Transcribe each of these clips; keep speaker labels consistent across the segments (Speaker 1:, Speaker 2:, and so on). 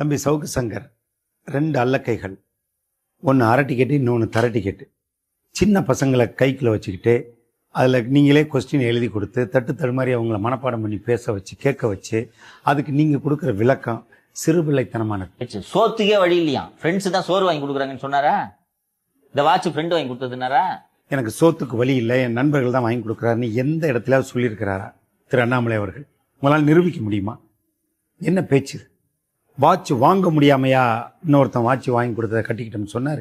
Speaker 1: தம்பி சவுக்கு சங்கர் 2 அல்லக்கைகள், ஒன்று அரை டிக்கெட்டு, இன்னொன்று தர டிக்கெட்டு. சின்ன பசங்களை கைக்குள்ள வச்சுக்கிட்டு அதில் நீங்களே கொஸ்டின் எழுதி கொடுத்து தட்டு தடுமாறி அவங்கள மனப்பாடம் பண்ணி பேச வச்சு கேட்க வச்சு அதுக்கு நீங்கள் கொடுக்குற விளக்கம் சிறுபிள்ளைத்தனமான.
Speaker 2: சோத்துக்கே வழி இல்லையா? ஃப்ரெண்ட்ஸ் தான் சோறு வாங்கி கொடுக்குறாங்கன்னு சொன்னாரா? இந்த வாட்ச் ஃப்ரெண்டு வாங்கி கொடுத்ததுனாரா?
Speaker 1: எனக்கு சோத்துக்கு வழி இல்லை, என் நண்பர்கள் தான் வாங்கி கொடுக்குறாருன்னு எந்த இடத்துலயாவது சொல்லியிருக்கிறாரா திரு அண்ணாமலை அவர்கள்? உங்களால் நிரூபிக்க முடியுமா? என்ன பேச்சு? வாட்ச் வாங்க முடியாமையா இன்னொருத்தன் வாட்ச் வாங்கி கொடுத்ததை கட்டிக்கிட்டோம்னு சொன்னார்.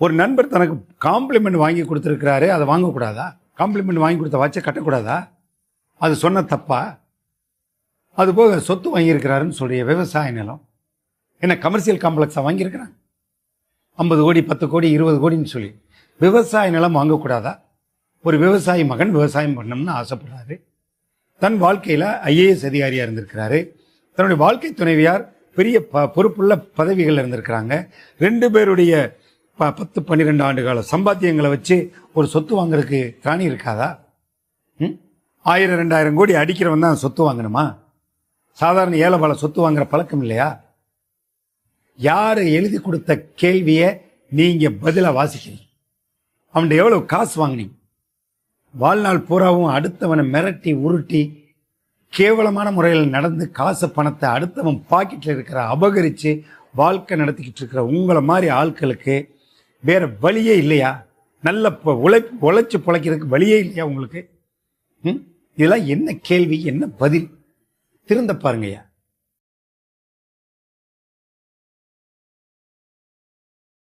Speaker 1: ஒரு நண்பர் தனக்கு காம்ப்ளிமெண்ட் வாங்கி கொடுத்துருக்கிறாரு, அதை வாங்கக்கூடாதா? காம்ப்ளிமெண்ட் வாங்கி கொடுத்த வாட்சை கட்டக்கூடாதா? அது சொன்ன தப்பா? அதுபோக சொத்து வாங்கியிருக்கிறாருன்னு சொல்றிய விவசாய நிலம் என்ன கமர்ஷியல் காம்ப்ளெக்ஸாக வாங்கியிருக்கிறாங்க? 50 கோடி 10 கோடி 20 கோடின்னு சொல்லி விவசாய நிலம் வாங்கக்கூடாதா? ஒரு விவசாயி மகன் விவசாயம் பண்ணணும்னு ஆசைப்படுறாரு. தன் வாழ்க்கையில் ஐஏஎஸ் அதிகாரியாக இருந்திருக்கிறாரு. தன்னுடைய வாழ்க்கை துணைவியார் பெரிய பொறுப்புள்ள பதவிகள் இருந்திருக்கிறாங்க. 2 பேருடைய 10-12 ஆண்டு கால சம்பாத்தியங்களை வச்சு ஒரு சொத்து வாங்குறதுக்கு திராணி இருக்காதா? 1000-2000 கோடி அடிக்கிறவன் தான் சொத்து வாங்கணுமா? சாதாரண ஏழைபால சொத்து வாங்குற பழக்கம் இல்லையா? யாரு எழுதி கொடுத்த கேள்வியை நீங்க பதிலா வாசிக்கணும். அவன்கிட்ட எவ்வளவு காசு வாங்கினீங்க? வாழ்நாள் பூராவும் அடுத்தவனை மிரட்டி உருட்டி கேவலமான முறையில் நடந்து காசு பணத்தை அடுத்தவன் பாக்கெட்டில் இருக்கிற அபகரித்து வாழ்க்கை நடத்திக்கிட்டு இருக்கிற உங்களை மாதிரி ஆட்களுக்கு வேற வழியே இல்லையா? நல்ல உழைச்சு பிழைக்கிறதுக்கு வழியே இல்லையா உங்களுக்கு? இதெல்லாம் என்ன கேள்வி, என்ன பதில்? திருந்த பாருங்கய்யா.